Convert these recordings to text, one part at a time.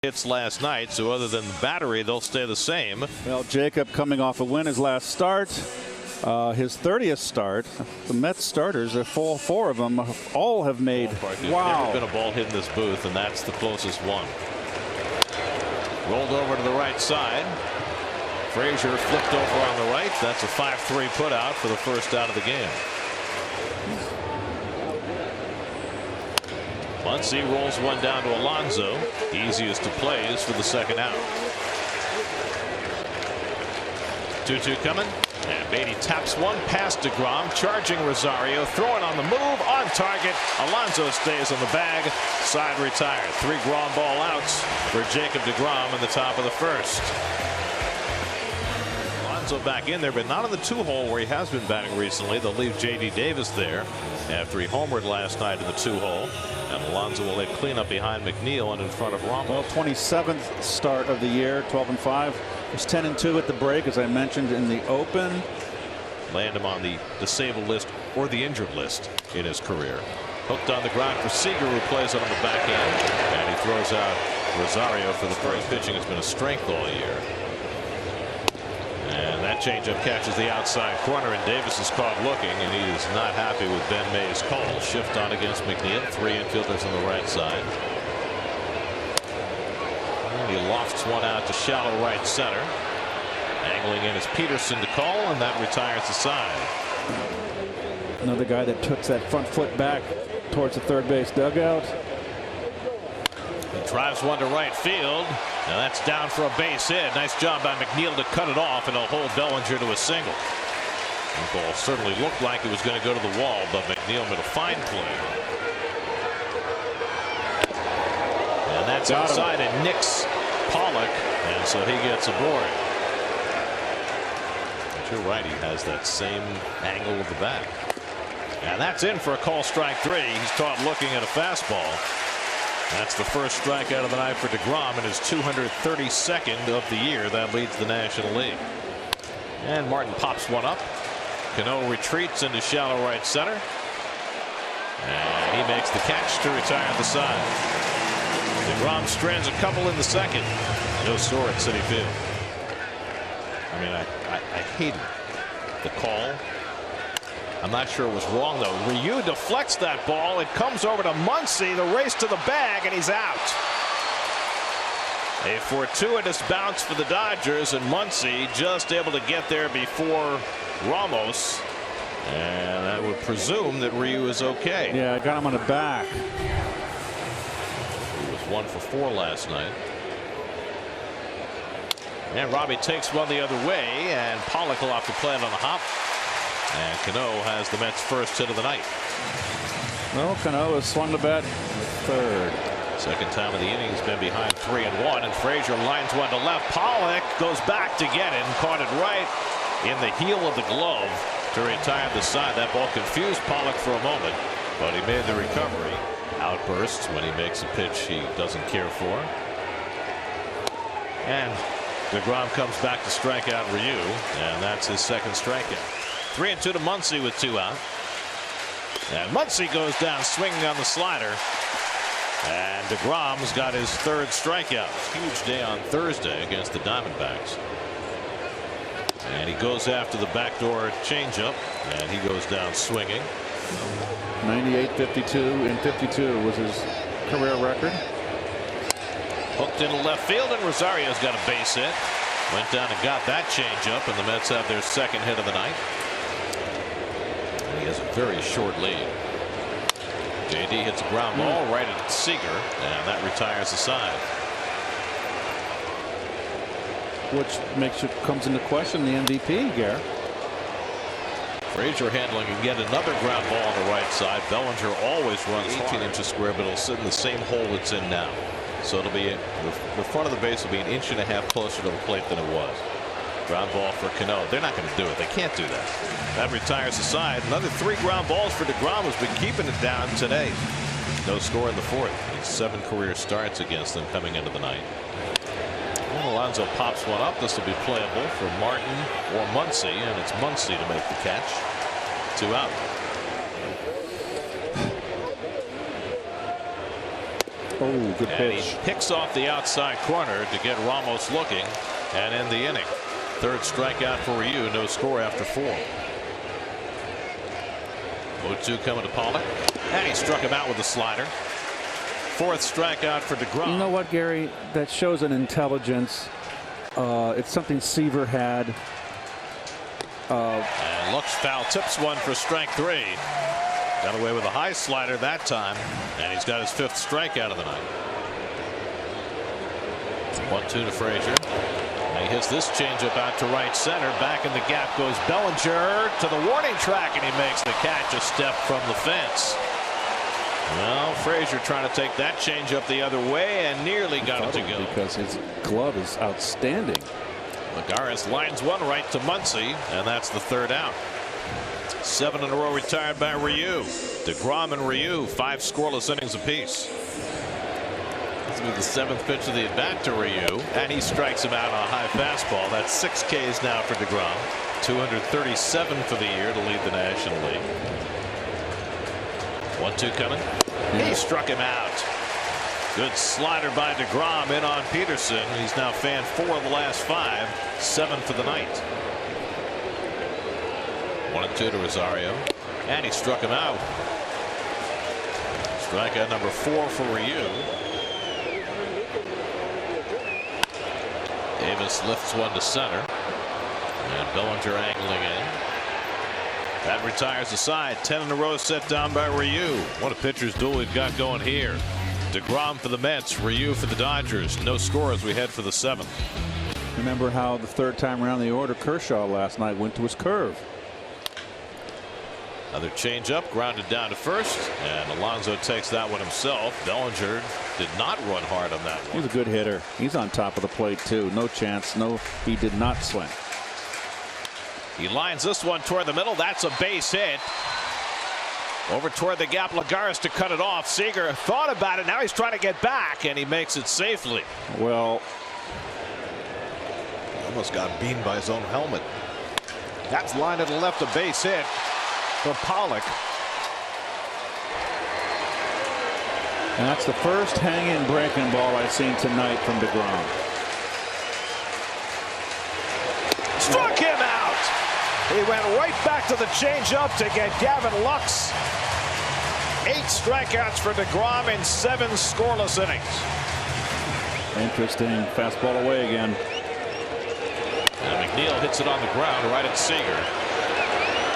hits last night, so other than the battery, they'll stay the same. Well, Jacob coming off a win his last start, his 30th start. The Mets starters, four of them, all have made. Wow. Never been a ball hit in this booth, and that's the closest one. Rolled over to the right side. Frazier flipped over on the right. That's a 5-3 put out for the first out of the game. Muncy rolls one down to Alonso. Easiest of plays for the second out. 2-2 coming. And Beatty taps one past DeGrom. Charging Rosario. Throwing on the move. On target. Alonso stays on the bag. Side retired. 3 ground ball outs for Jacob DeGrom in the top of the first. Alonso back in there, but not on the 2-hole where he has been batting recently. They'll leave J.D. Davis there after he homered last night in the 2-hole. And Alonso will hit cleanup behind McNeil and in front of Ramos. Well, 27th start of the year, 12-5. Was 10-2 at the break, as I mentioned in the Open. Land him on the disabled list or the injured list in his career. Hooked on the ground for Seager, who plays it on the backhand, and he throws out Rosario for the first. Pitching has been a strength all year. And that changeup catches the outside corner, and Davis is caught looking, and he is not happy with Ben May's call. Shift on against McNeil. 3 infielders on the right side. And he lofts one out to shallow right center. Angling in is Peterson to call, and that retires the side. Another guy that took that front foot back towards the third base dugout. He drives one to right field. Now that's down for a base hit. Nice job by McNeil to cut it off, and he'll hold Bellinger to a single. The ball certainly looked like it was going to go to the wall, but McNeil made a fine play. And that's outside and nicks Pollock, and so he gets aboard. But you're right, he has that same angle of the bat. And that's in for a call strike 3. He's caught looking at a fastball. That's the first strikeout of the night for DeGrom in his 232nd of the year. That leads the National League. And Martin pops one up. Cano retreats into shallow right center. And he makes the catch to retire the side. DeGrom strands a couple in the second. No score at Citi Field. I mean, I hated the call. I'm not sure it was wrong, though. Ryu deflects that ball. It comes over to Muncy. The race to the bag, and he's out. A fortuitous bounce for the Dodgers, and Muncy just able to get there before Ramos. And I would presume that Ryu is okay. Yeah, I got him on the back. He was 1 for 4 last night. And Robbie takes one the other way, and Pollock will have to play it on the hop. And Cano has the Mets' first hit of the night. Well, Cano has swung the bat third. Second time of the inning, he's been behind 3-1, and Frazier lines one to left. Pollock goes back to get it and caught it right in the heel of the glove to retire the side. That ball confused Pollock for a moment, but he made the recovery. Outbursts when he makes a pitch he doesn't care for. And DeGrom comes back to strike out Ryu, and that's his second strikeout. 3-2 to Muncy with 2 out. And Muncy goes down swinging on the slider. And DeGrom's got his 3rd strikeout. Huge day on Thursday against the Diamondbacks. And he goes after the backdoor changeup, and he goes down swinging. 98, 52, and 52 was his career record. Hooked into left field, and Rosario's got a base hit. Went down and got that changeup, and the Mets have their second hit of the night. He has a very short lead. J.D. hits a ground ball right at Seager, and that retires the side. Which comes into question the MVP, Garrett. Frazier handling and get another ground ball on the right side. Bellinger always runs 18 inches square, but it'll sit in the same hole it's in now. So it'll be the front of the base will be 1.5 inches closer to the plate than it was. Ground ball for Cano. They're not going to do it. They can't do that. That retires the side. Another 3 ground balls for DeGrom, who's been keeping it down today. No score in the 4th. It's 7 career starts against them coming into the night. And Alonso pops one up. This will be playable for Martin or Muncy, and it's Muncy to make the catch. 2 out. Oh, good And pitch. he picks off the outside corner to get Ramos looking and end the inning. Third strikeout for Ryu. No score after 4. 0-2 coming to Pollock. And he struck him out with a slider. Fourth strikeout for DeGrom. You know what, Gary? That shows an intelligence. It's something Seaver had. And looks foul. Tips one for strike 3. Got away with a high slider that time. And he's got his 5th strikeout of the night. 1-2 to Frazier. And he hits this changeup out to right center. Back in the gap goes Bellinger to the warning track, and he makes the catch a step from the fence. Well, Frazier trying to take that changeup the other way and nearly got it to go. Because his glove is outstanding. Lagares lines one right to Muncy, and that's the 3rd out. 7 in a row retired by Ryu. DeGrom and Ryu, 5 scoreless innings apiece. This will be the 7th pitch of the at bat to Ryu, and he strikes him out on a high fastball. That's 6 Ks now for DeGrom. 237 for the year to lead the National League. 1-2 coming. He struck him out. Good slider by DeGrom in on Peterson. He's now fanned 4 of the last 5, 7 for the night. 1-2 to Rosario, and he struck him out. Strikeout number 4 for Ryu. Davis lifts one to center, and Bellinger angling in. That retires the side. 10 in a row set down by Ryu. What a pitcher's duel we've got going here. DeGrom for the Mets, Ryu for the Dodgers. No score as we head for the 7th. Remember how the 3rd time around the order Kershaw last night went to his curve. Another changeup grounded down to first, and Alonso takes that one himself. Bellinger did not run hard on that one. He's a good hitter. He's on top of the plate too. No chance. No, he did not swing. He lines this one toward the middle. That's a base hit. Over toward the gap, Lagares to cut it off. Seager thought about it. Now he's trying to get back, and he makes it safely. Well, almost got beamed by his own helmet. That's line to the left, a base hit for Pollock. and that's the first hanging breaking ball I've seen tonight from DeGrom. Struck him out. He went right back to the changeup to get Gavin Lux. 8 strikeouts for DeGrom in 7 scoreless innings. Interesting. Fastball away again. And McNeil hits it on the ground right at Seager.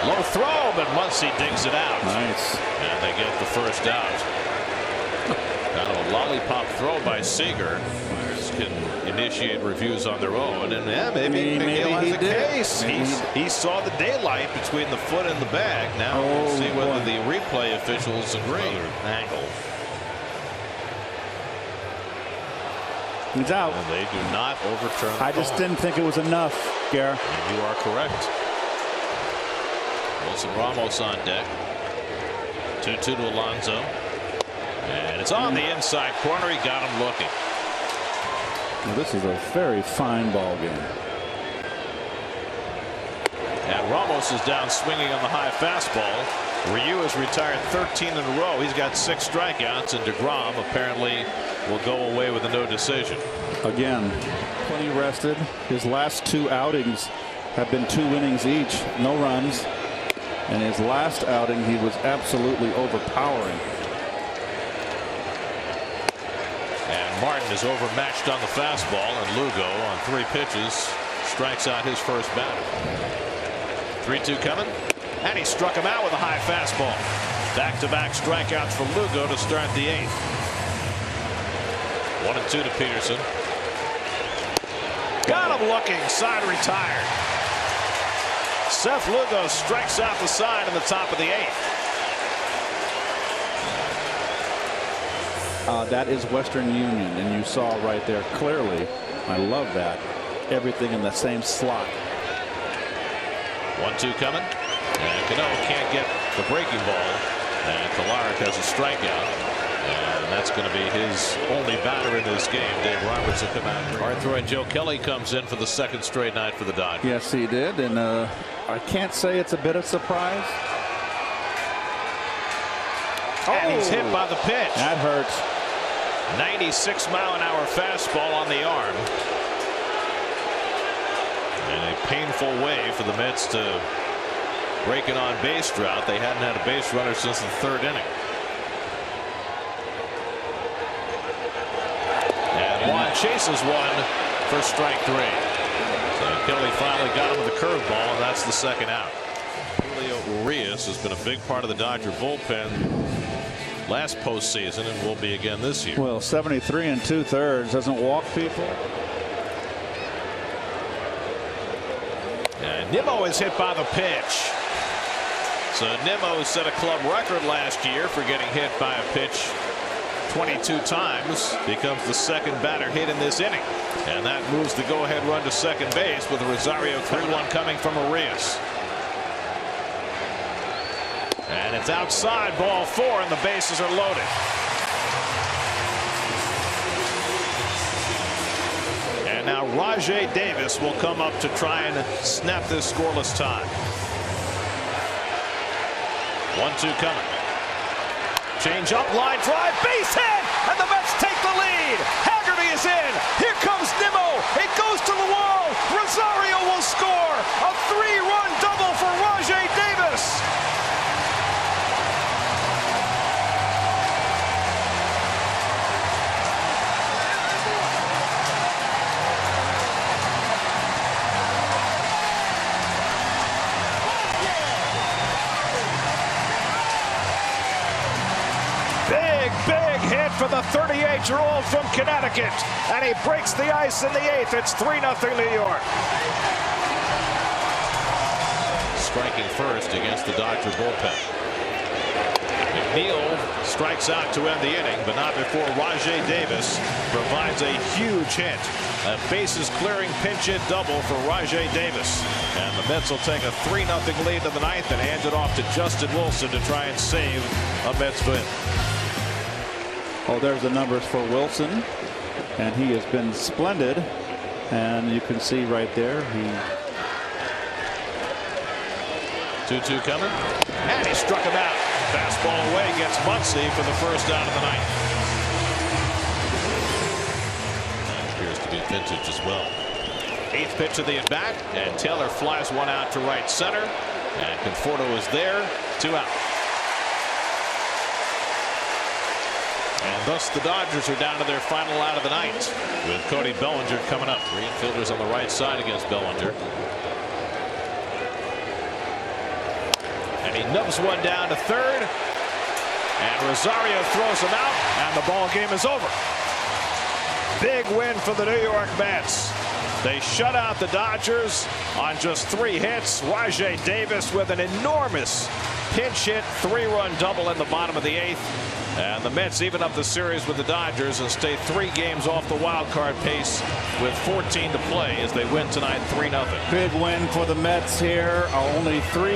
Low throw, but Muncy digs it out. Nice. And they get the first out. Kind of a lollipop throw by Seager. Players can initiate reviews on their own, and yeah, maybe McNeil has a case. He saw the daylight between the foot and the bag. Now we'll see whether the replay officials agree. Angle. He's out. And they do not overturn the I just call. didn't think it was enough, Gare. And you are correct. Wilson Ramos on deck. 2-2 to Alonso. And it's on the inside corner. He got him looking. Now, this is a very fine ball game. And Ramos is down swinging on the high fastball. Ryu has retired 13 in a row. He's got 6 strikeouts, and DeGrom apparently will go away with a no decision. Again, plenty rested. His last 2 outings have been 2 innings each, no runs. And his last outing, he was absolutely overpowering. And Martin is overmatched on the fastball, and Lugo on 3 pitches strikes out his first batter. 3-2 coming, and he struck him out with a high fastball. Back-to-back strikeouts for Lugo to start the 8th. 1-2 to Peterson. Got him looking, side retired. Seth Lugo strikes out the side in the top of the 8th. That is Western Union, and you saw right there clearly. I love that. Everything in the same slot. 1-2 coming, and Cano can't get the breaking ball, and Kolarek has a strikeout, and that's going to be his only batter in this game. Dave Roberts will come out. Hard throwing Joe Kelly comes in for the 2nd straight night for the Dodgers. Yes, he did, and I can't say it's a bit of surprise. And he's hit by the pitch. That hurts. 96-mile-an-hour fastball on the arm. And a painful way for the Mets to break an on-base drought. They hadn't had a base runner since the third inning. And Juan chases one for strike three. So Kelly finally got him with a curveball, and that's the second out. Julio Urias has been a big part of the Dodger bullpen last postseason and will be again this year. Well, 73 2/3 doesn't walk people. And Nimmo is hit by the pitch. So Nimmo set a club record last year for getting hit by a pitch 22 times. Becomes the second batter hit in this inning. And that moves the go-ahead run to second base with a Rosario 3-1 coming from Urias. And it's outside, ball 4, and the bases are loaded. And now Rajai Davis will come up to try and snap this scoreless tie. 1-2 coming. Change up, line drive, base hit, and the Mets take the lead. Haggerty is in. Here comes Nimmo. It goes to the wall. Rosario will score. A 3-run double for Rajai Davis. Big hit for the 38-year-old from Connecticut, and he breaks the ice in the 8th. It's 3-0 New York. Striking first against the Dodger bullpen. McNeil strikes out to end the inning, but not before Rajai Davis provides a huge hit. A bases clearing pinch hit double for Rajai Davis. And the Mets will take a 3-0 lead in the 9th and hand it off to Justin Wilson to try and save a Mets win. Oh, there's the numbers for Wilson, and he has been splendid. And you can see right there, 2-2 coming, and he struck him out. Fastball away, gets Muncy for the first out of the 9th. That appears to be vintage as well. 8th pitch of the at-bat, and Taylor flies one out to right center, and Conforto is there. 2 out. And thus the Dodgers are down to their final out of the night with Cody Bellinger coming up. 3 infielders on the right side against Bellinger. And he nubs one down to third. And Rosario throws him out, and the ball game is over. Big win for the New York Mets. They shut out the Dodgers on just 3 hits. Rajai Davis with an enormous pinch hit 3-run double in the bottom of the 8th. And the Mets even up the series with the Dodgers and stay 3 games off the wild card pace with 14 to play as they win tonight 3-0. big win for the Mets here. Only 3